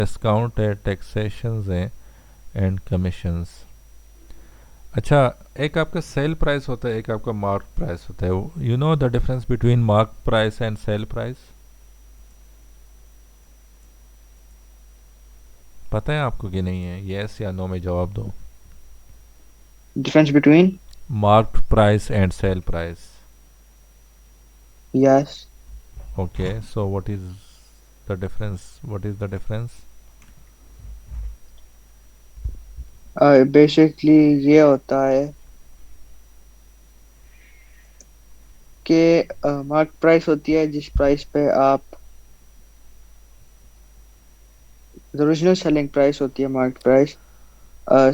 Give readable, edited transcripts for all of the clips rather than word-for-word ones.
Discount है, taxations हैं and commissions. अच्छा, एक आपका सेल प्राइस होता है, एक आपका मार्क प्राइस होता है। You know the difference between mark price and sale price? पता है आपको कि नहीं है? यस या नो में जवाब दो। Difference between? Mark price and sale price. Yes. Okay, so what is the difference? What is the difference? Basically ये होता है कि मार्क प्राइस होती है जिस प्राइस पे आप, ओरिजिनल सेलिंग प्राइस होती है mark price.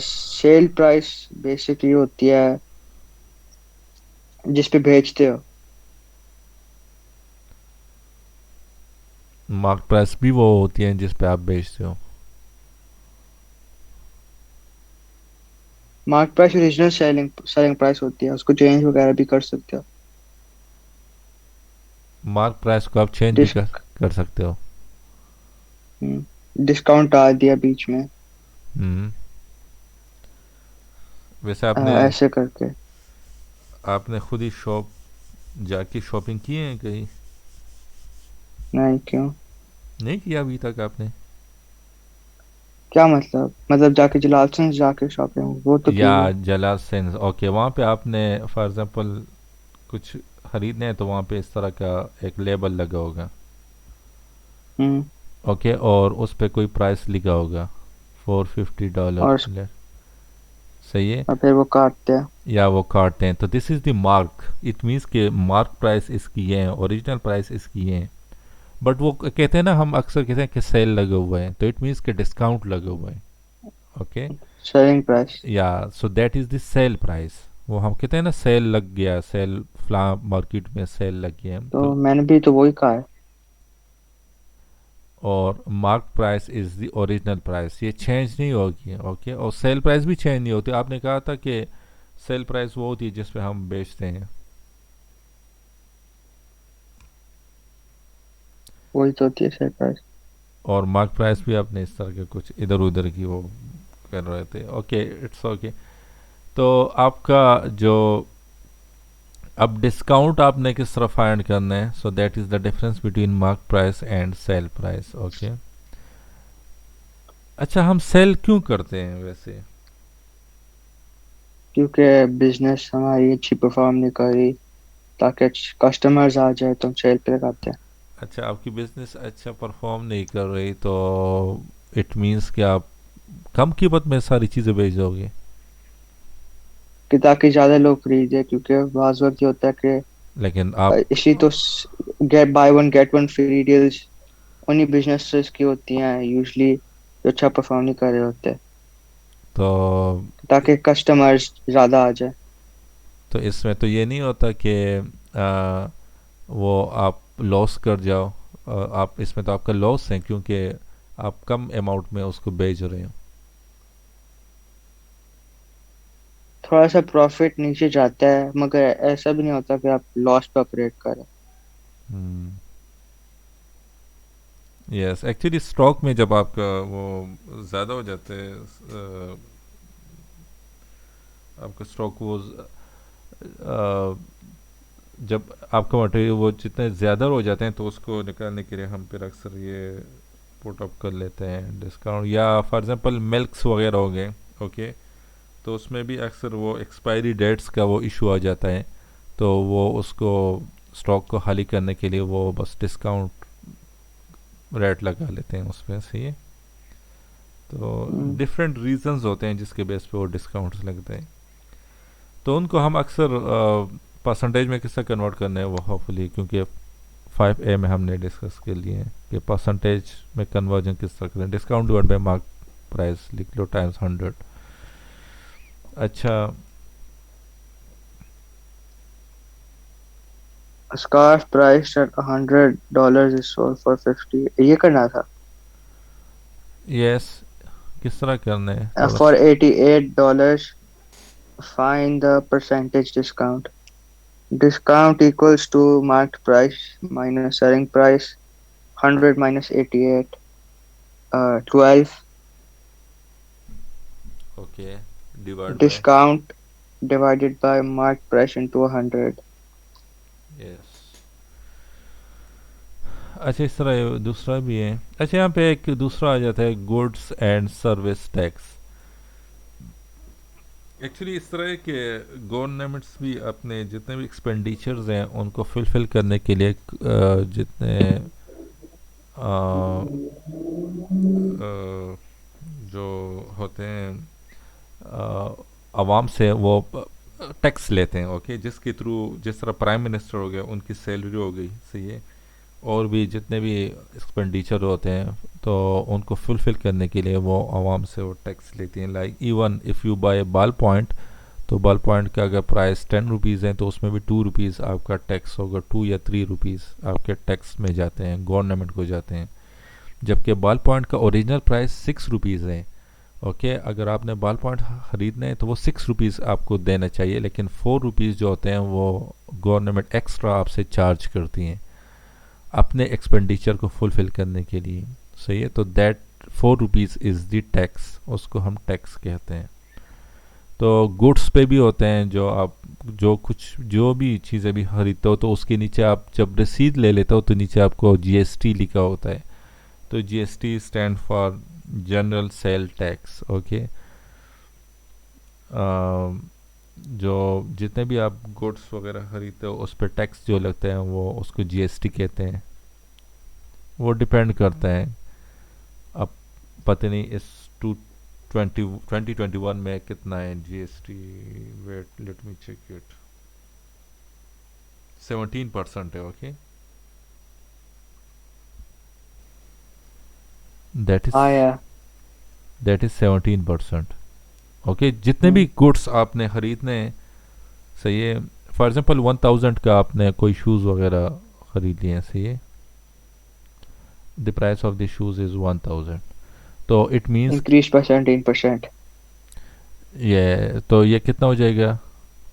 Sale price basically होती है जिस पे बेचते हो। मार्क प्राइस भी वो होती है जिस पे आप बेचते हो? Mark price original selling selling price होती है, उसको चेंज वगैरह भी कर सकते हो। मार्क प्राइस को आप चेंज भी कर डिस्क कर सकते हो? डिस्काउंट आ दिया बीच में, हम्म। वैसे आपने ऐसे करके। आपने खुद ही शॉप जाके शॉपिंग की है कहीं? नहीं, क्यों? नहीं किया अभी तक आपने? क्या मतलब जाके जलालसन जाके शॉपिंग वो तो या की है। जला सेंस, ओके, वहाँ पे आपने फॉर एग्जांपल कुछ खरीदने हैं तो वहाँ पे इस तरह का एक लेबल लगा होगा। हम्म। ओके, और उस पे कोई प्राइस लिखा होगा, $450। और सही है। फिर वो काटते हैं। या वो काटते हैं, तो this is the mark. It means के मार्क प्राइस इसकी ये है, ओरिजिनल प्राइस इसकी ये है। बट वो कहते हैं ना, हम अक्सर कहते हैं कि सेल लगा हुआ है, तो इट मीन्स के डिस्काउंट लगा हुआ है। ओके। Selling price. या so that is the sale price. वो हम कहते हैं ना, सेल लग गया, सेल फ्ला मार्केट में सेल लग गया, तो तो मैंने भी तो वही कहा है। और mark price is the original price, ये चेंज नहीं होगी। ओके, और सेल प्राइस भी चेंज नहीं होती। आपने कहा था कि सेल प्राइस वो होती है जिस पे हम बेचते हैं। वही तो होती है सेल प्राइस। और मार्क प्राइस भी आपने इस तरह के कुछ इधर उधर की वो कर रहे थे। Okay, it's okay. तो आपका जो अब डिस्काउंट आपने किस तरह फाइंड करना है, सो that is the difference between mark price and sale price. Okay. अच्छा, हम सेल क्यों करते हैं वैसे? क्योंकि बिजनेस हमारी अच्छी परफॉर्म नहीं कर रही, ताकि कस्टमर्स आ जाए तो हम सेल पे लगाते हैं। अच्छा, आपकी बिजनेस अच्छा परफॉर्म नहीं कर रही तो इट मीन्स कि आप कम कीमत में सारी चीज़ें बेच दोगे? कि ताकि ज्यादा लोग खरीदे, क्योंकि बाज वक्त ये होता है कि लेकिन आप इसी तो get buy one get one free deals उन्हीं बिजनेसेस की होती हैं यूजली, जो अच्छा परफॉर्म नहीं कर रहे होते, तो ताकि कस्टमर्स ज्यादा आ जाए। तो इसमें तो ये नहीं होता कि आ, वो आप लॉस कर जाओ। आप इसमें तो आपका लॉस है, क्योंकि आप कम अमाउंट में उसको बेच रहे हो। थोड़ा सा प्रॉफिट नीचे जाता है, मगर ऐसा भी नहीं होता कि आप लॉस पे ऑपरेट करें। हम्म। यस, एक्चुअली स्टॉक में जब आपका वो ज़्यादा हो जाते हैं, आपका स्टॉक वो जब आपका मटेरियल वो जितने ज़्यादा हो जाते हैं, तो उसको निकालने के लिए हम फिर अक्सर ये पुट अप कर लेते हैं डिस्काउंट। या फॉर एग्जांपल मिल्क्स वगैरह हो गए। ओके, तो उसमें भी अक्सर वो एक्सपायरी डेट्स का वो इशू आ जाता है, तो वो उसको स्टॉक को खाली करने के लिए वो बस डिस्काउंट रेट लगा लेते हैं उस पर। सही है। तो हम्म। डिफरेंट रीजंस होते हैं जिसके बेस पे वो डिस्काउंट्स लगते हैं, तो उनको हम अक्सर परसेंटेज में किससे कन्वर्ट करने हैं वो होपफुली, क्योंकि 5A में हमने डिस्कस कर लिए हैं कि परसेंटेज में कन्वर्जन किस तरह करें। Discount divide by mark price लिख लो टाइम्स 100। अच्छा। A scarf priced at $100 is sold for 50, ये करना था। यस, किस तरह करना है थोड़ा For $88, find the percentage discount. Discount equals to marked price minus selling price, 100 minus 88. 12. Okay, divide by. Discount divided by mark price into 100. Yes. अच्छा, इस तरह दूसरा भी है। अच्छा, यहाँ पे एक दूसरा आ जाता है, goods and service tax. Actually इस तरह है कि गवर्नमेंट्स भी अपने जितने भी एक्सपेंडिचर्स हैं उनको फुलफिल करने के लिए जितने अ, अ, जो होते हैं आवाम से, वो टैक्स लेते हैं। ओके, जिसके थ्रू, जिस तरह प्राइम मिनिस्टर हो गया, उनकी सैलरी हो गई, सही है, और भी जितने भी एक्सपेंडिचर होते हैं, तो उनको फुलफिल करने के लिए वो आवाम से वो टैक्स लेती हैं। Like even if you buy ball point, तो बॉल पॉइंट का अगर प्राइस 10 रुपीज़ है तो उसमें भी 2 रुपीज़ आपका टैक्स होगा। 2 या 3 रुपीज़ आपके टैक्स में जाते हैं, गवर्नमेंट को जाते हैं। जबकि बॉल पॉइंट का ओरिजिनल प्राइस 6 रुपीज़ है। ओके, अगर आपने बॉल पॉइंट ख़रीदना है तो वो 6 रुपीज़ आपको देना चाहिए, लेकिन 4 रुपीज़ जो होते हैं वो गवर्नमेंट एक्स्ट्रा आपसे चार्ज करती हैं अपने एक्सपेंडिचर को फुलफिल करने के लिए। सही है, तो that 4 rupees is the tax, उसको हम टैक्स कहते हैं। तो गुड्स पे भी होते हैं, जो आप जो कुछ जो भी चीज़ें भी खरीदते हो तो उसके नीचे आप जब रसीद ले लेते हो तो नीचे आपको जीएसटी लिखा होता है। तो GST stand for general sale tax. Okay, जो जितने भी आप गुड्स वगैरह खरीदते हो उस पर टैक्स जो लगते हैं वो उसको जीएसटी कहते हैं। वो डिपेंड करता है, अब पता नहीं इस टू 2021 में कितना है GST. Wait, let me check it. 17% है। ओके, दैट इज हाँ यार। That is 17%। ओके, जितने भी हम्म। गुड्स आपने खरीदने हैं, सही है, फॉर एग्जांपल 1000 का आपने कोई शूज़ वगैरह खरीद लिए हैं, सही है, the price of the shoes is 1000। तो इट मीन्स, Increased by 17%. ये तो ये कितना हो जाएगा,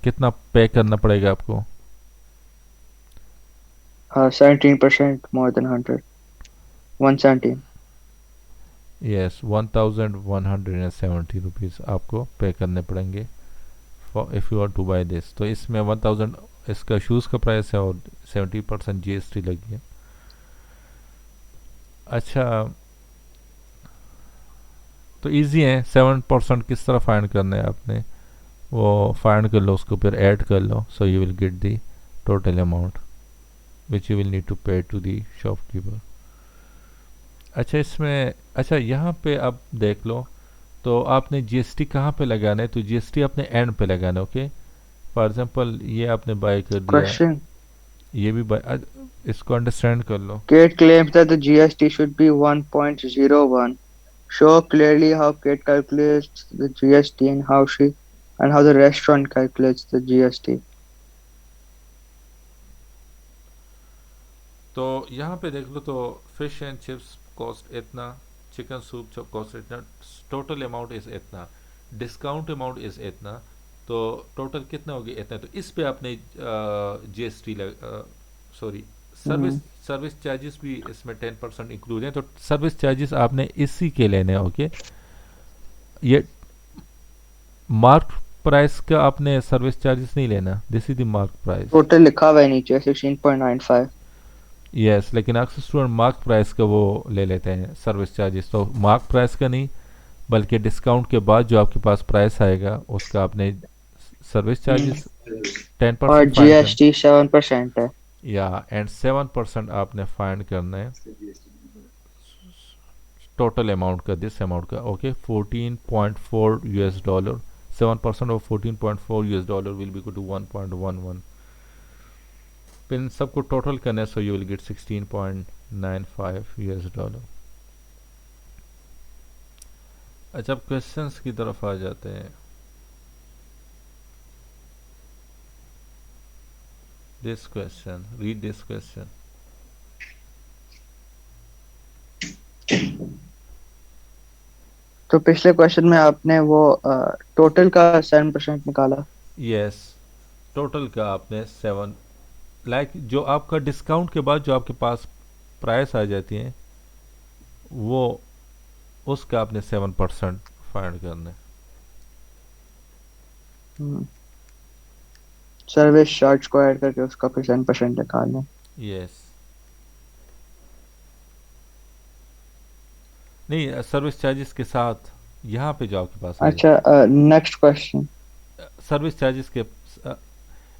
कितना पे करना पड़ेगा आपको? 17% more than 100. 117. यस, 1170 रुपीज़ आपको पे करने पड़ेंगे if you are to buy this. तो इसमें 1000 इसका शूज़ का प्राइस है और 70% जीएसटी लगी है। अच्छा, तो इजी है। 7% किस तरह फाइंड करना है आपने, वो फाइंड कर लो, उसको फिर ऐड कर लो, so you will get the total amount which you will need to pay to the shopkeeper. अच्छा, इसमें अच्छा यहाँ पे आप देख लो, तो आपने जीएसटी कहाँ पे लगाना है, तो जीएसटी अपने एंड पे लगाना है। ओके, फॉर एग्जांपल ये आपने बाय कर दिया, Question. ये भी बाय, इसको अंडरस्टैंड कर लो। Kate claims that the GST should be 1.01. Show clearly how Kate calculates the GST and how the restaurant calculates the GST. तो यहाँ पे देख लो, तो फिश एंड चिप्स कॉस्ट इतना, चिकन सूप कॉस्ट इतना, टोटल अमाउंट इज इतना, discount amount is इतना, तो टोटल कितना हो गया इतना। तो इस पे आपने जीएसटी, सॉरी, सर्विस हम्म। सर्विस चार्जेस भी इसमें 10% इंक्लूड है, तो सर्विस चार्जेस आपने इसी के लेने हैं। ओके, ये मार्क प्राइस का आपने सर्विस चार्जेस नहीं लेना, this is the mark price. Total लिखा हुआ है नीचे 16.95. यस, लेकिन अक्सर स्टूडेंट मार्क प्राइस का वो ले लेते हैं सर्विस चार्जेस, तो मार्क प्राइस का नहीं, बल्कि डिस्काउंट के बाद जो आपके पास प्राइस आएगा उसका आपने सर्विस चार्जेस टेन और परसेंट फाइन करना। जीएसटी 7% है। या एंड 7% आपने फाइन करना है टोटल अमाउंट का, दिस अमाउंट का। Okay, 14.4 US dollar, 7% of 14.4 US dollar will be to 1.11। फिर इन सबको टोटल करना है, so you will get 16.95 US dollar. अच्छा, अब क्वेश्चंस की तरफ आ जाते हैं। This question, read this question. तो पिछले क्वेश्चन में आपने वो टोटल का 7% निकाला। यस, टोटल का आपने 7, लाइक जो आपका डिस्काउंट के बाद जो आपके पास प्राइस आ जाती है वो उसका आपने 7% फाइंड करना है। सर्विस चार्ज को ऐड करके उसका फिर 10% निकालना है। यस। नहीं, सर्विस चार्जेस के साथ यहाँ पे जो आपके पास आएगा, अच्छा, नेक्स्ट क्वेश्चन। सर्विस चार्जेस के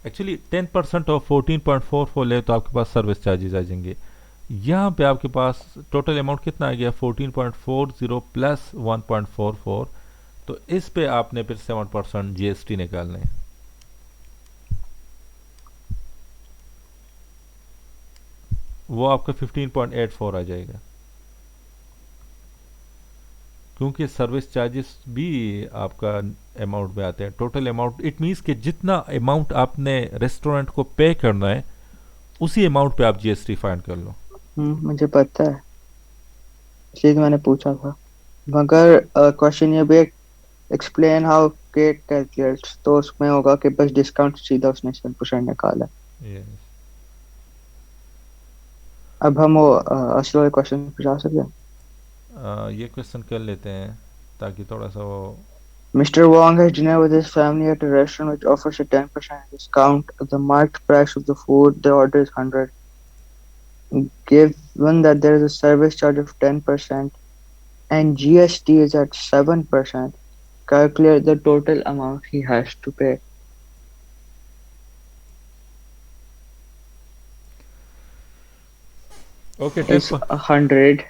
एक्चुअली 10% और 14.44 ले तो आपके पास सर्विस चार्जेस आ जाएंगे। यहाँ पे आपके पास टोटल अमाउंट कितना आ गया, 14.40 प्लस 1.44। तो इस पे आपने फिर 7% जीएसटी निकालना है। वो आपका 15.84 आ जाएगा, क्योंकि सर्विस चार्जेस भी आपका अमाउंट में आते हैं। टोटल अमाउंट इट मीन्स कि जितना अमाउंट आपने रेस्टोरेंट को पे करना है उसी अमाउंट पे आप जीएसटी फाइंड कर लो। मुझे पता है, इसलिए तो मैंने पूछा था। मगर क्वेश्चन ये भी, एक्सप्लेन हाउ केट कैलकुलेट्स, तो उसमें होगा कि बस डिस्काउंट सीधा उसने 7% निकाला। यस। अब हम वो असल वाले क्वेश्चन पे जा सकते हैं। ये क्वेश्चन कर लेते हैं ताकि थोड़ा सा वो। Mr. Wong has dinner with his family at a restaurant which offers a 10% discount. The marked price of the food they order is 100. Given that there is a service charge of 10% and GST is at 7%, calculate the total amount he has to pay. Okay, Is 100,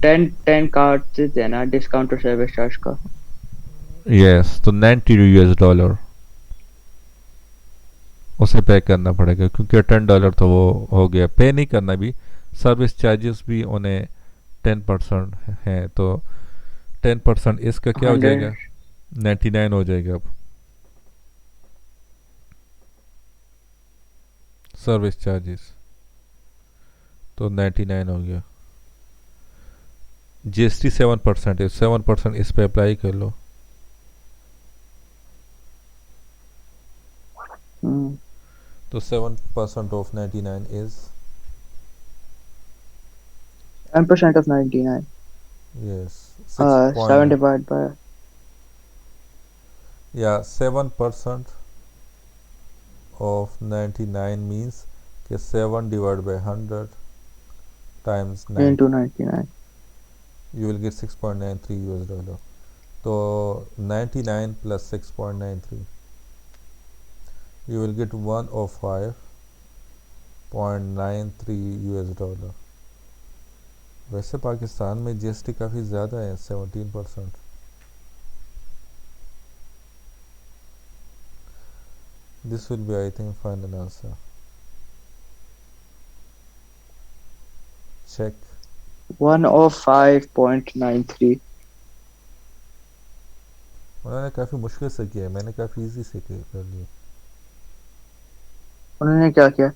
10 काट देते हैं ना discount और service charge का। Yes, तो $90 उसे पे करना पड़ेगा, क्योंकि $10 तो वो हो गया, पे नहीं करना भी। सर्विस चार्जेस भी उन्हें 10% है, तो 10% इसका क्या हो 100, जाएगा, 99 हो जाएगा अब सर्विस चार्जेस। तो 99 हो गया। जीएसटी 7% है, 7% इस पे अप्लाई कर लो। तो 7% of 99 is 10% of 99. Yes 6 7 point divided by या 7% ऑफ 99 मीन्स कि 7 divide by 100 times 90, into 99. you will get $6.93। तो 99 plus 6.93, you will get $105.93। वैसे पाकिस्तान में जीएसटी काफ़ी ज़्यादा है, 17%। This will be I think final answer. Check. 105.93. उन्होंने काफ़ी मुश्किल से किया है, मैंने काफ़ी इजी से कर लिया। उन्होंने क्या किया?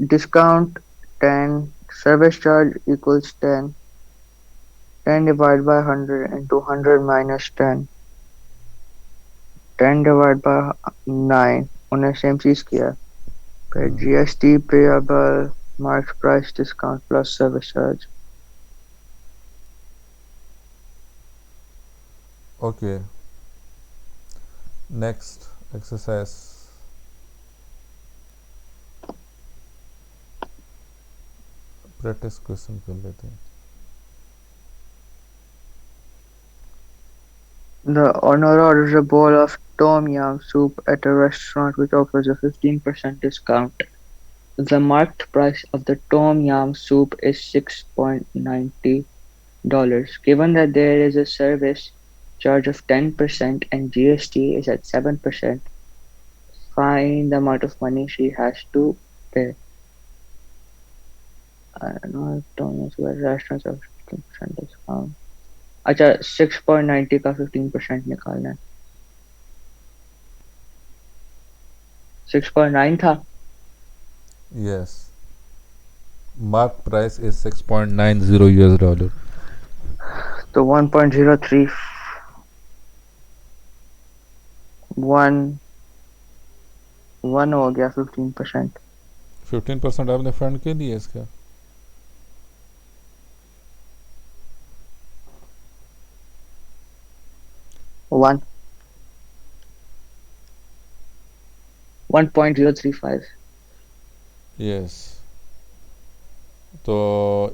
Discount 10, service charge equals 10, 10 divided by 100 into 100 minus 10, 10 divided by 9. उन्हें सेम चीज किया। फिर GST payable, market price discount plus service charge. Okay, next exercise. Practice question कर लेते हैं। The owner orders a bowl of tom yum soup at a restaurant which offers a 15% discount. The marked price of the tom yum soup is $6.90. Given that there is a service charge of 10% and GST is at 7%, find the amount of money she has to pay. I don't know if tom yum soup at restaurants of 15% discount. अच्छा, 6.90 का 15% निकालना है। 6.9 था। Yes, mark price is $6.90। तो 1.03, 1 हो गया 15%। 15% आपने fund के लिए इसका। 1 1.035. यस, तो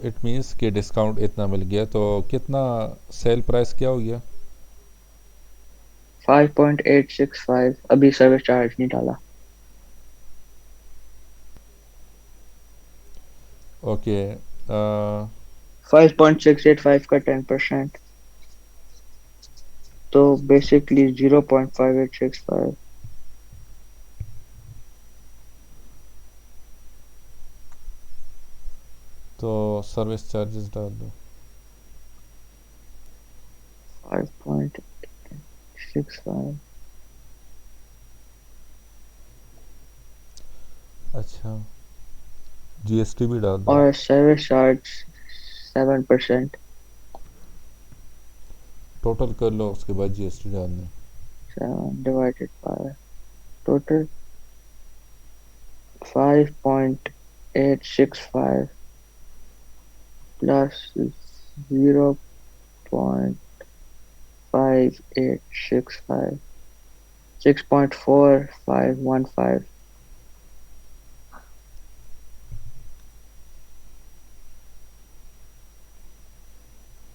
इट मीन्स कि डिस्काउंट इतना मिल गया, तो कितना सेल प्राइस क्या हो गया? 5.865 अभी सर्विस चार्ज नहीं डाला। ओके, 5.685 का 10%, तो बेसिकली 0.5865। तो सर्विस चार्जेस डाल दो। 5.65 अच्छा, जीएसटी भी डाल दो। और सर्विस चार्ज 7%। टोटल कर लो, उसके बाद जीएसटी डालना है। 7 डिवाइडेड बाय टोटल 5.865 प्लस 0.5865 6.4515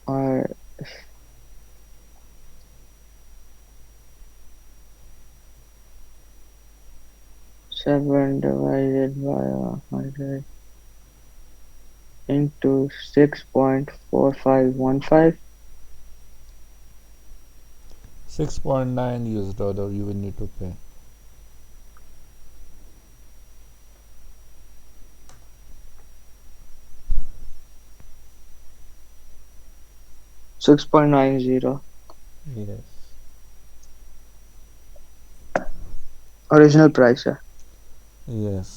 और 7 divided by 100 into 6.4515 $6.9 you will need to pay. 6.90 Yes. Original price है। Yes.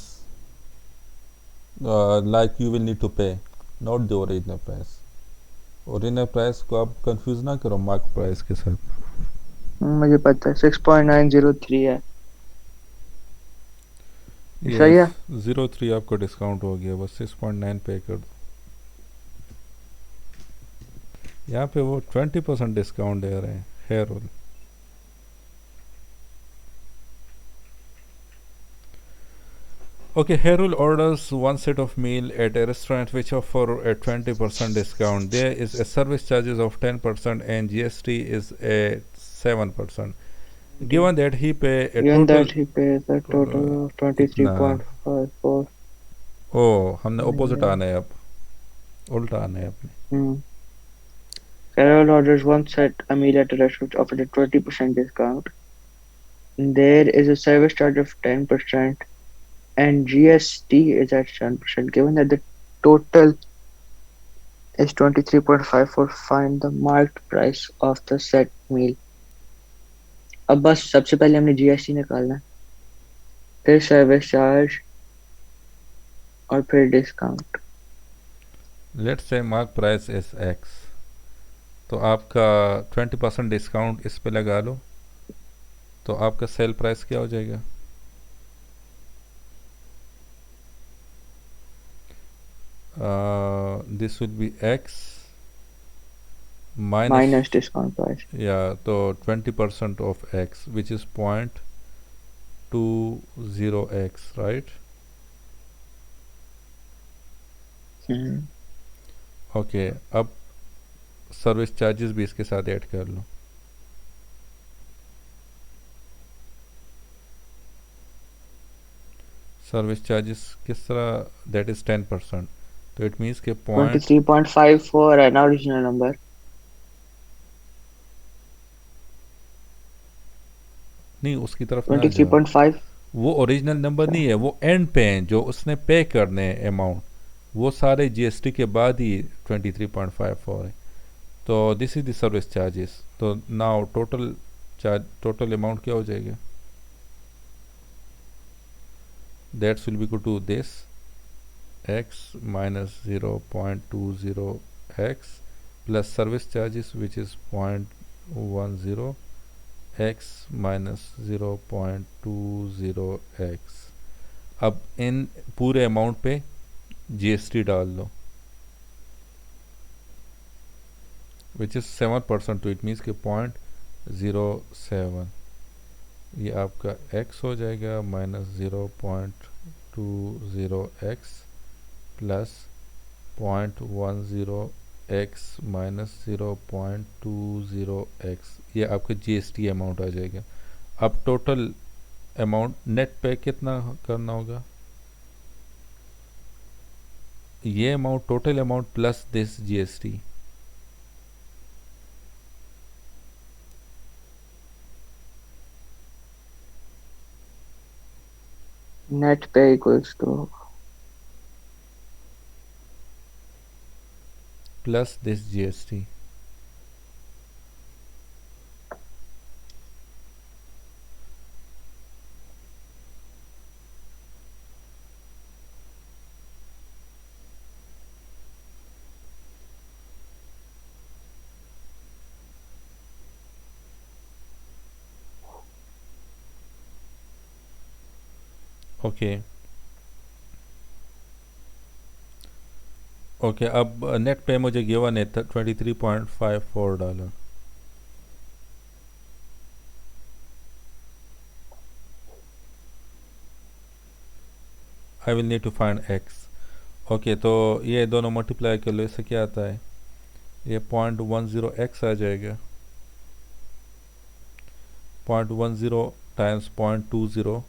Like you will need to pay, not the original price. Original price को आप confuse ना करो मार्क प्राइस के साथ। मुझे पता है 6.903 है। सही यस, है। 03 आपको डिस्काउंट हो गया, बस 6.9 पे कर दो। यहाँ पे वो 20% डिस्काउंट दे रहे हैं hair oil. Okay, Herul orders one set of meal at a restaurant which offer a 20% discount. There is a service charges of 10% and GST is a 7%. Given that he pay a Given total that he pays a total of कितना? 23.54 ओ, हमने opposite million. आना है अब, उल्टा आना है अपने। Carol orders one set a meal at a restaurant offered a 20% discount. There is a service charge of 10% and GST is at 7%. Given that the total is 23.54, find the marked price of the set meal. अब बस सबसे पहले हमने GST निकालना है, फिर service charge और फिर discount. Let's say mark price is x, तो आपका 20% डिस्काउंट इस पे लगा लो, तो आपका सेल प्राइस क्या हो जाएगा? This will B x minus, minus discount price. या तो 20% of x which is 0.20x, right? Okay, अब सर्विस चार्जेस भी इसके साथ ऐड कर लो। सर्विस चार्जेस किस तरह? दैट इज 10%, तो इट मीन्स के पॉइंट 23.54 है ना ओरिजिनल नंबर। नहीं, उसकी तरफ ना जाओ। 23.5। वो ओरिजिनल नंबर नहीं है, वो एंड पे हैं जो उसने पे करने हैं अमाउंट, वो सारे जीएसटी के बाद ही 23.54 है। तो this is the service charges. तो now total charge, total amount क्या हो जाएगा? That's will be equal to this x minus 0.20x plus service charges which is 0.10 x minus 0.20x। अब इन पूरे अमाउंट पे जीएसटी डाल दो विच इज 7%, तो इट मीन्स के 0.07, ये आपका x हो जाएगा minus 0.20x plus 0.10x minus 0.20x, ये आपका जीएसटी अमाउंट आ जाएगा। अब टोटल अमाउंट नेट पे कितना करना होगा, ये amount total amount plus this GST. Net pay equals to plus this GST. Okay okay, अब नेट पे मुझे गिवन है $23.54। I will need to find X. Okay, तो ये दोनों मल्टीप्लाई कर लो, इससे क्या आता है, ये 0.10x आ जाएगा। 0.10 टाइम्स 0.20,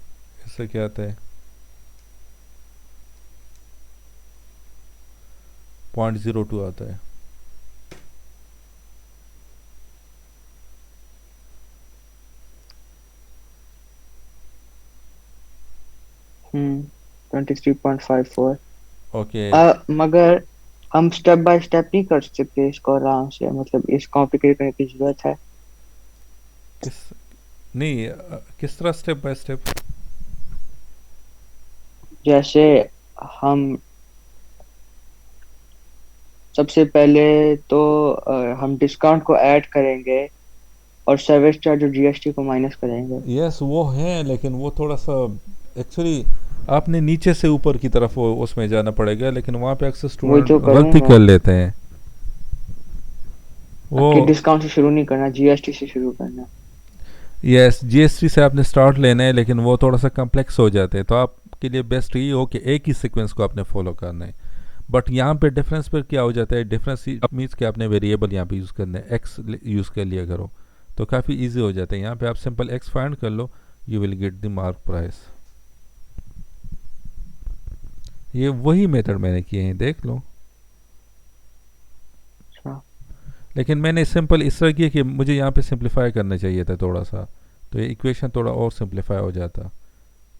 इससे क्या आता है 0.02 आता है। 23.54। ओके, मगर हम स्टेप बाय स्टेप नहीं कर सकते इसको आराम से, मतलब इस कॉम्प्लिकेट करने की जरूरत है। किस नहीं किस तरह स्टेप बाय स्टेप। जैसे हम सबसे पहले तो हम डिस्काउंट को ऐड करेंगे और सर्विस चार्ज और जीएसटी को माइनस करेंगे। यस वो है, लेकिन वो थोड़ा सा एक्चुअली आपने नीचे से ऊपर की तरफ वो उसमें जाना पड़ेगा, लेकिन वहाँ पे अक्सर वही स्टूडेंट तो गलती करूंगा कर लेते हैं वो। कि डिस्काउंट से शुरू नहीं करना, जीएसटी से शुरू करना। यस, जीएसटी से आपने स्टार्ट लेना है, लेकिन वो थोड़ा सा कम्प्लेक्स हो जाते हैं, तो आपके लिए बेस्ट ये हो कि एक ही सीक्वेंस को आपने फॉलो करना है। बट यहाँ पे डिफरेंस पर क्या हो जाता है, डिफरेंस मीन्स कि आपने वेरिएबल यहाँ पे यूज़ करना है, एक्स यूज़ कर लिया करो, तो काफ़ी इजी हो जाता है। यहाँ पे आप सिंपल एक्स फाइंड कर लो, you will get the mark price. ये वही मेथड मैंने किए हैं, देख लो। अच्छा। लेकिन मैंने सिंपल इस तरह किया कि मुझे यहाँ पे सिंप्लीफाई करना चाहिए था थोड़ा सा, तो ये इक्वेशन थोड़ा और सिंप्लीफाई हो जाता।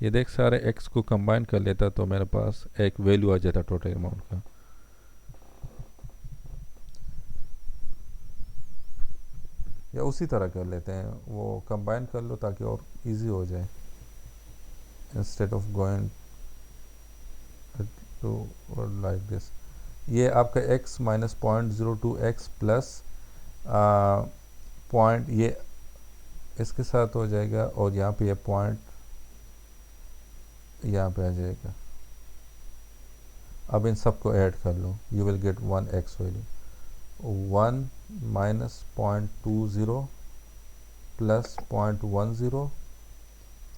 ये देख, सारे एक्स को कंबाइन कर लेता तो मेरे पास एक वैल्यू आ जाता टोटल अमाउंट का। या उसी तरह कर लेते हैं, वो कंबाइन कर लो ताकि और इजी हो जाए, instead of going to like this. ये आपका x minus 0.02x plus point, ये इसके साथ हो जाएगा, और यहाँ पे ये पॉइंट यहाँ पे आ जाएगा। अब इन सबको ऐड कर लो, you will get 1x value. 1 minus 0.20 plus 0.10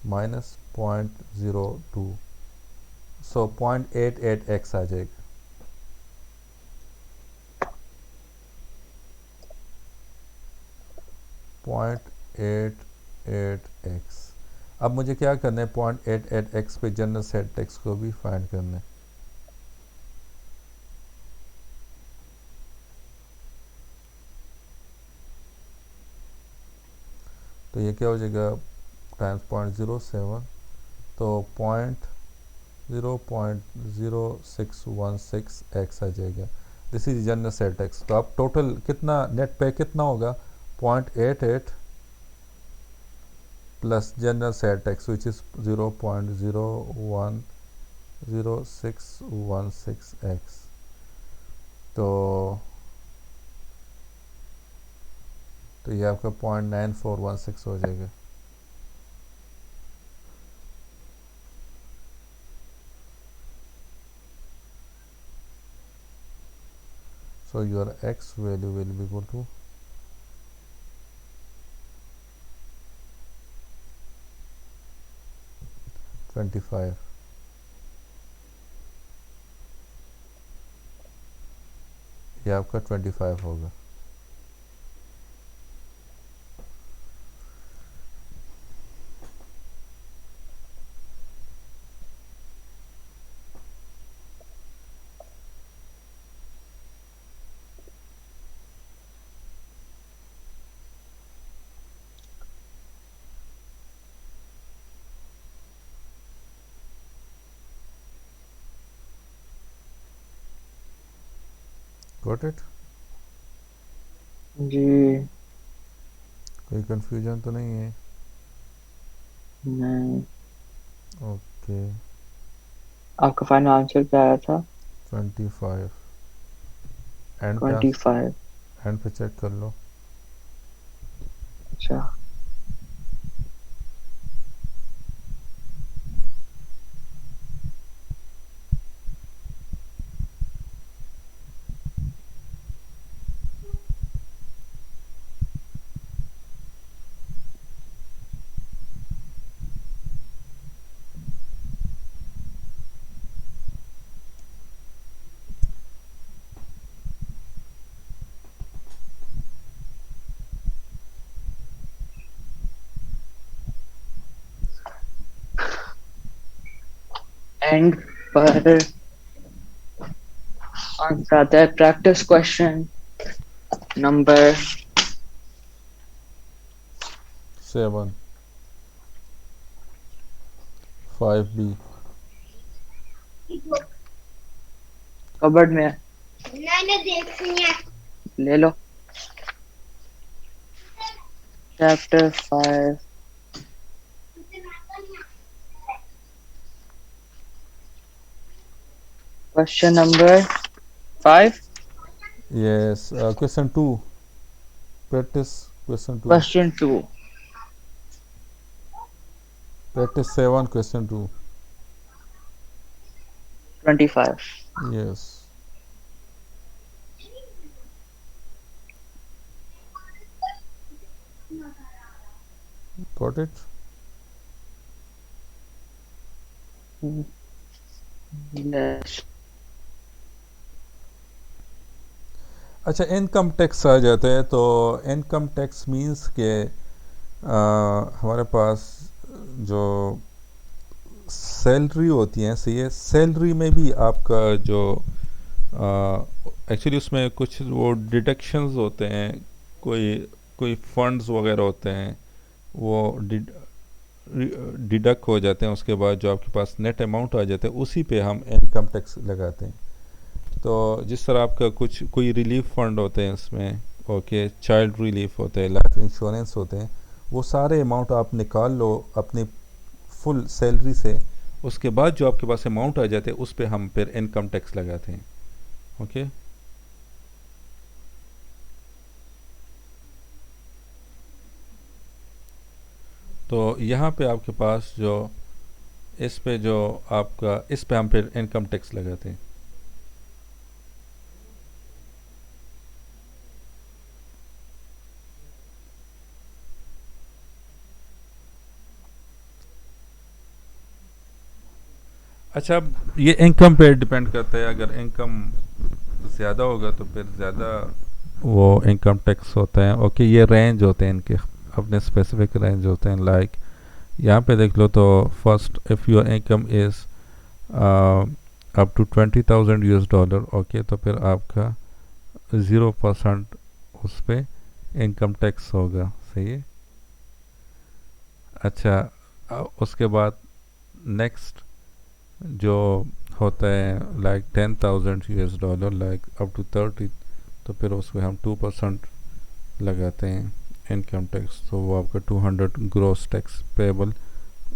minus 0.02, so 0.88x आ जाएगा। 0.88x। अब मुझे क्या करना है, 0.88x पे जनरल सेट टेक्स को भी फाइंड करना है। तो ये क्या हो जाएगा, टाइम्स 0.07, तो 0.0616 आ जाएगा। This is general set tax. तो अब टोटल कितना नेट पे कितना होगा, 0.88 plus general set tax which is 0.010616x। तो ये आपका 0.9416 हो जाएगा। So your x value will be equal to 25, ये आपका 25 होगा। Got it? जी कोई कंफ्यूजन तो नहीं है? नहीं। ओके। आपका फाइनल आंसर क्या आया था? 25। एंड पे 25। एंड पे चेक कर लो। अच्छा। एंड पर आंसर आता है practice question number 7, 5B। Cupboard में है। मैंने देखनी है। ले लो। Chapter 5 question number 5। Yes, question 2, practice question 2, question 2 practice 7 question 2। 25। Yes, got it? Yes. अच्छा, इनकम टैक्स आ जाते हैं तो इनकम टैक्स मींस के हमारे पास जो सैलरी होती है, सही है, सैलरी में भी आपका जो एक्चुअली उसमें कुछ वो डिडक्शंस होते हैं, कोई कोई फंड्स वगैरह होते हैं, वो डिडक्ट हो जाते हैं, उसके बाद जो आपके पास नेट अमाउंट आ जाता है उसी पे हम इनकम टैक्स लगाते हैं। तो जिस तरह आपका कुछ कोई रिलीफ फंड होते हैं इसमें, ओके, चाइल्ड रिलीफ होते हैं, लाइफ इंश्योरेंस होते हैं, वो सारे अमाउंट आप निकाल लो अपनी फुल सैलरी से, उसके बाद जो आपके पास अमाउंट आ जाते हैं उस पर हम फिर इनकम टैक्स लगाते हैं। ओके। तो यहाँ पे आपके पास जो इस पे जो आपका इस पे हम फिर इनकम टैक्स लगाते हैं। अच्छा, अब ये इनकम पे डिपेंड करता है, अगर इनकम ज़्यादा होगा तो फिर ज़्यादा वो इनकम टैक्स होता है। ओके, ये रेंज होते हैं इनके, अपने स्पेसिफिक रेंज होते हैं। लाइक यहाँ पे देख लो तो first if your income is up to $20,000, okay, तो फिर आपका 0% उस पर इनकम टैक्स होगा, सही है। अच्छा, उसके बाद नेक्स्ट जो होता है लाइक $10,000, लाइक अप टू 30, तो फिर उसमें हम 2% लगाते हैं इनकम टैक्स, तो वो आपका 200 ग्रॉस टैक्स पेबल,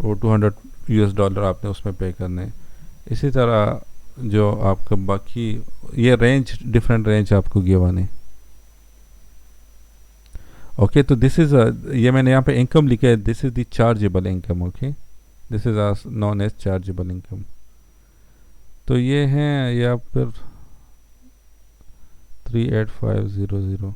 वो $200 आपने उसमें पे करने हैं। इसी तरह जो आपका बाकी ये रेंज, डिफरेंट रेंज आपको गिवन है। ओके, तो दिस इज़ ये मैंने यहाँ पे इनकम लिखा है, this is the chargeable income. Okay, this is non as chargeable income. तो ये हैं या फिर 38500।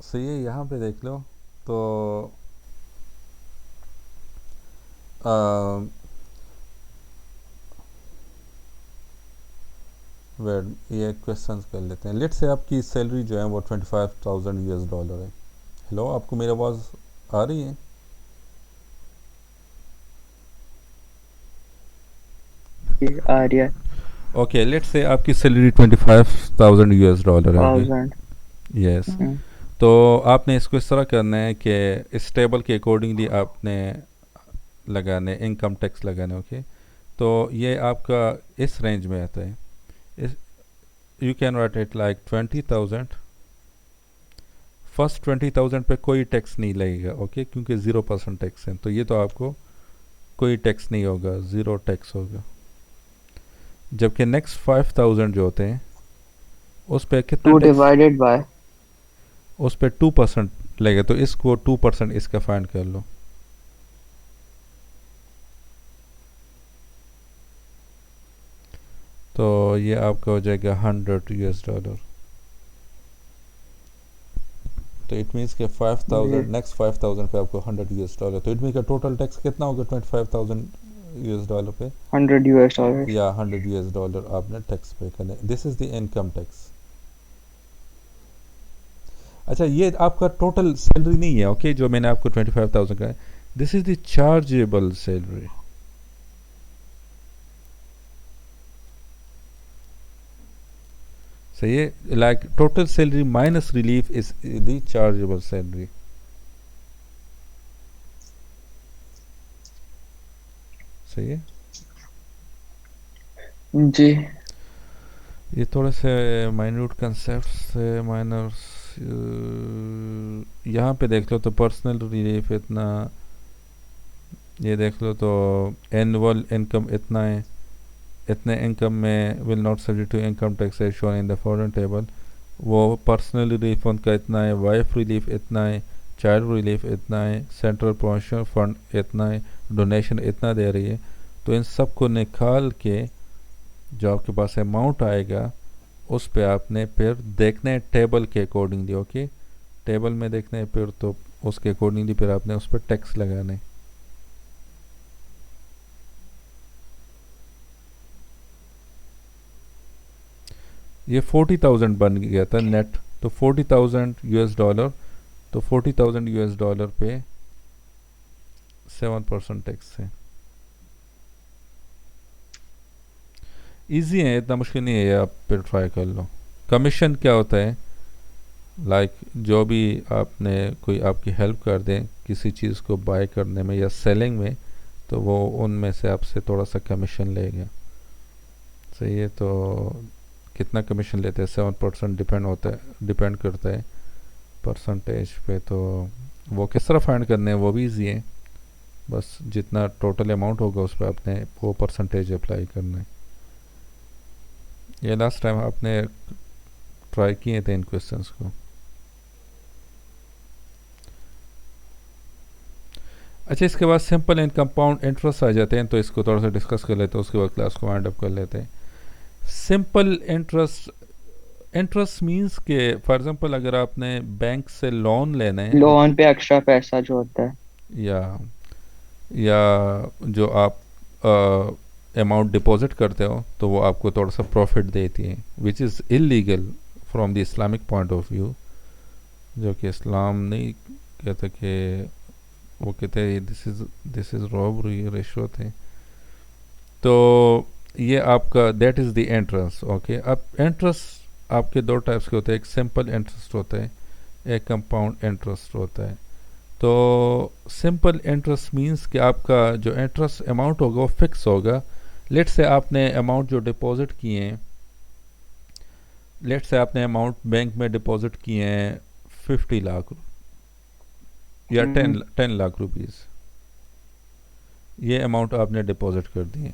सही है, यहाँ पे देख लो। तो वेट, ये क्वेश्चन कर लेते हैं। लेट से आपकी सैलरी जो है वो 25,000 US डॉलर है। हेलो, आपको मेरी आवाज़ आ रही है? आ रही है। ओके, लेट से आपकी सैलरी 25,000 US डॉलर है अभी। 1000। यस। तो आपने इसको इस तरह करना है कि इस टेबल के अकॉर्डिंगली आपने लगाने, इनकम टैक्स लगाने। ओके, तो ये आपका इस रेंज में आता है। इस you can write it like 20,000। First 20,000 पे कोई टैक्स नहीं लगेगा, ओके, क्योंकि 0% टैक्स है। तो ये तो आपको कोई टैक्स नहीं होगा, ज़ीरो टैक्स होगा। जबकि नेक्स्ट 5,000 जो होते हैं उस पे कितना 2 टैक्स, डिवाइडेड बाय। उस पे 2% लगेगा। तो इसको 2% इसका फाइंड कर लो। तो ये आपका हो जाएगा 100 US डॉलर। तो इट मीन्स के 5,000, नेक्स्ट 5,000 पे आपको 100 US डॉलर। तो इट मीन का टोटल टैक्स कितना होगा 25,000 US डॉलर पे? 100 US डॉलर। या 100 US डॉलर आपने टैक्स पे करने। This is the income tax. अच्छा, ये आपका टोटल सैलरी नहीं है, ओके, जो मैंने आपको 25,000 का है। This is the chargeable salary. सही है, like total salary minus relief is the chargeable salary. सही है। जी। ये थोड़े से माइन्यूट कंसेप्ट है, माइनर। यहाँ पे देख लो तो पर्सनल रिलीफ इतना, ये देख लो तो एनुअल इनकम इतना है, इतने इनकम में will not subject to income tax as shown in the following table. वो पर्सनल रिलीफ उनका इतना है, वाइफ रिलीफ इतना है, चाइल्ड रिलीफ इतना है, सेंट्रल प्रोविजन फंड इतना है, डोनेशन इतना दे रही है। तो इन सब को निकाल के जो आपके पास अमाउंट आएगा उस पे आपने फिर देखना है टेबल के अकॉर्डिंगली। ओके, टेबल में देखना है फिर, तो उसके अकॉर्डिंगली फिर आपने उस पर टैक्स लगाना है। ये 40,000 बन गया था नेट। तो 40,000 US डॉलर, तो 40,000 US डॉलर पे 7% टैक्स है। इजी है, इतना मुश्किल नहीं है, आप फिर ट्राई कर लो। कमीशन क्या होता है? लाइक जो भी आपने, कोई आपकी हेल्प कर दें किसी चीज़ को बाय करने में या सेलिंग में, तो वो उनमें से आपसे थोड़ा सा कमीशन लेगा। सही है। तो कितना कमीशन लेते हैं? 7% डिपेंड होता है, डिपेंड करता है परसेंटेज पे। तो वो किस तरह फाइंड करने हैं वो भी ईजी है। बस जितना टोटल अमाउंट होगा उस पर आपने वो परसेंटेज अप्लाई करना है। ये लास्ट टाइम आपने ट्राई किए थे इन क्वेश्चंस को। अच्छा, इसके बाद सिंपल एंड कंपाउंड इंटरेस्ट आ जाते हैं, तो इसको थोड़ा सा डिस्कस कर लेते हैं, उसके बाद क्लास को वाइंड अप कर लेते हैं। सिंपल इंटरेस्ट, इंटरेस्ट मींस के फॉर एग्जांपल अगर आपने बैंक से लोन लेना है, लोन पे एक्स्ट्रा पैसा जो होता है। या या जो आप अमाउंट डिपॉजिट करते हो, तो वो आपको थोड़ा सा प्रॉफिट देती है, which is illegal from the Islamic point of view. जो कि इस्लाम नहीं कहता, कि वो कहते हैं दिस इज़ रॉबरी, रिश्वत है। तो ये आपका that is the interest. Okay, अब इंटरेस्ट आपके दो टाइप्स के होते हैं, एक सिंपल इंटरेस्ट होता है, एक कंपाउंड इंटरेस्ट होता है। तो सिंपल इंटरेस्ट मींस कि आपका जो इंटरेस्ट अमाउंट होगा वो फिक्स होगा। लेट से आपने अमाउंट जो डिपॉजिट किए हैं, लेट से आपने अमाउंट बैंक में डिपॉजिट किए हैं 50 लाख या 10 लाख रुपीज़, ये अमाउंट आपने डिपॉजिट कर दिए।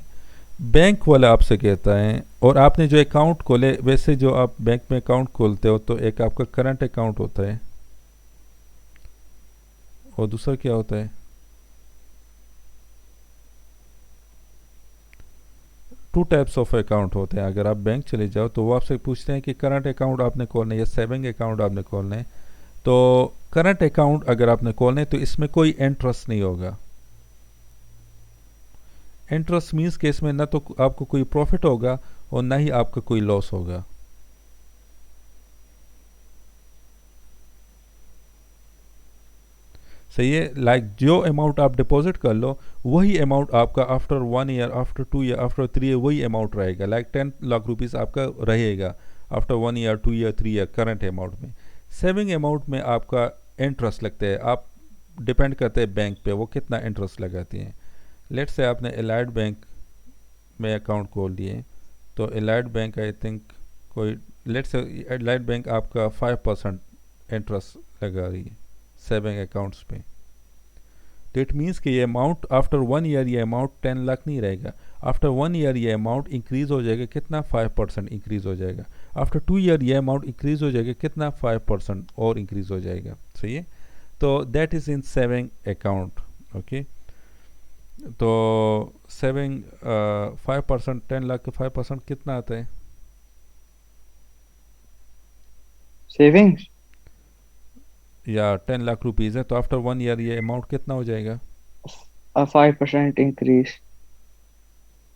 बैंक वाला आपसे कहता है, और आपने जो अकाउंट खोले, वैसे जो आप बैंक में अकाउंट खोलते हो तो एक आपका करंट अकाउंट होता है और दूसरा क्या होता है? टू टाइप्स ऑफ अकाउंट होते हैं। अगर आप बैंक चले जाओ तो वो आपसे पूछते हैं कि करंट अकाउंट आपने खोलना है या सेविंग अकाउंट आपने खोलना है। तो करंट अकाउंट अगर आपने खोलना है तो इसमें कोई इंटरेस्ट नहीं होगा. इंटरेस्ट मीन्स कि इसमें ना तो आपको कोई प्रॉफिट होगा और ना ही आपका कोई लॉस होगा. सही है. लाइक जो अमाउंट आप डिपॉजिट कर लो वही अमाउंट आपका after 1 year, after 2 year, after 3 year वही अमाउंट रहेगा. लाइक 10 लाख रुपीज़ आपका रहेगा after 1 year, 2 year, 3 year current amount में. सेविंग अमाउंट में आपका इंटरेस्ट लगता है. आप डिपेंड करते हैं बैंक पे वो कितना इंटरेस्ट लगाती हैं. लेट्स से आपने एलाइड बैंक में अकाउंट खोल दिए तो एलाइड बैंक आई थिंक कोई, लेट्स से एलाइड बैंक आपका 5% इंटरेस्ट लगा रही है सेविंग अकाउंट्स पे. तो इट मीन्स कि ये अमाउंट आफ्टर 1 ईयर ये अमाउंट 10 लाख नहीं रहेगा. आफ्टर 1 ईयर ये अमाउंट इंक्रीज हो जाएगा कितना, 5% इंक्रीज हो जाएगा. आफ्टर 2 ईयर ये अमाउंट इंक्रीज हो जाएगा कितना, 5% और इंक्रीज हो जाएगा. सही है. तो that is in saving account. Okay. तो सेविंग 5%, 10 लाख के 5% कितना आता है? सेविंग्स या 10 लाख रुपीज़ है तो आफ्टर 1 ईयर ये अमाउंट कितना हो जाएगा? 5% increase,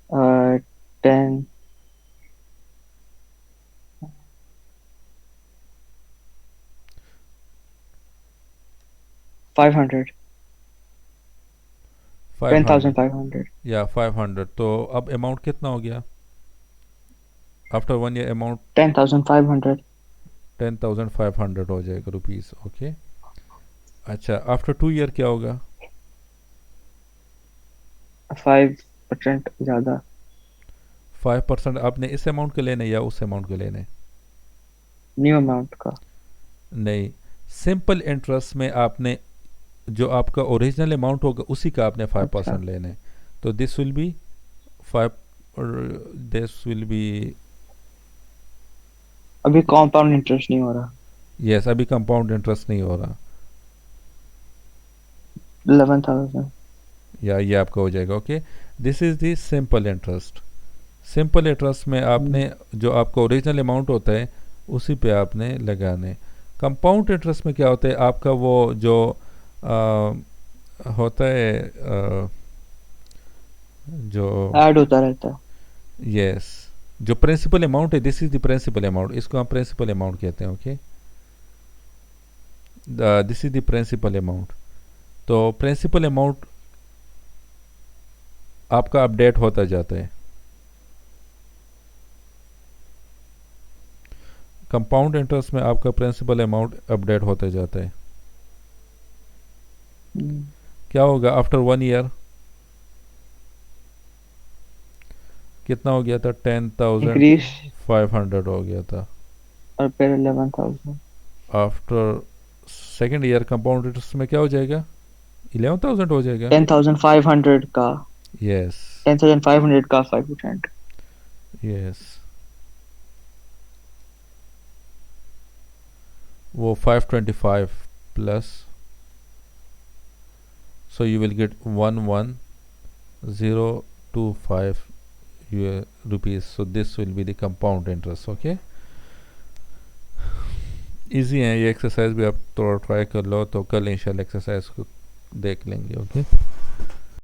10 500 500 10,500 या 500. तो अब अमाउंट कितना हो गया आफ्टर 1 ईयर? अमाउंट 10,500 10,500 हो जाएगा रुपीज़. ओके. अच्छा, आफ्टर 2 ईयर क्या होगा? 5% ज्यादा. 5% आपने इस अमाउंट के लेने या उस अमाउंट के लेने? न्यू अमाउंट का. नहीं, सिंपल इंटरेस्ट में आपने जो आपका ओरिजिनल अमाउंट होगा उसी का आपने अच्छा 5% लेना है. तो this will B 5, this will B, अभी कॉम्पाउंड इंटरेस्ट नहीं हो रहा. यस, अभी कंपाउंड इंटरेस्ट नहीं हो रहा. 11,000. या ये आपका हो जाएगा. Okay. This is the simple interest. Simple interest में आपने जो आपका ओरिजिनल अमाउंट होता है उसी पे आपने लगाने. कंपाउंड इंटरेस्ट में क्या होता है, आपका वो जो होता है जो, ऐड होता रहता है. यस, जो प्रिंसिपल अमाउंट है, this is the principal amount, इसको हम प्रिंसिपल अमाउंट कहते हैं. Okay. This is the principal amount. तो प्रिंसिपल अमाउंट आपका अपडेट होता जाता है. कंपाउंड इंटरेस्ट में आपका प्रिंसिपल अमाउंट अपडेट होता जाता है. क्या होगा आफ्टर 1 ईयर? कितना हो गया था? इंक्रीज 10,500 हो गया था. और फिर 11,000. After second year compound interest में क्या हो जाएगा? 11,000 हो जाएगा. 10,500 का. यस. 10,500 का 5%. यस, वो 525 plus, so you will get 11,025 rupees. So this will be the compound interest. Okay. Easy है ये एक्सरसाइज भी, आप थोड़ा ट्राई कर लो तो कल इंशाल्लाह एक्सरसाइज को देख लेंगे. ओके.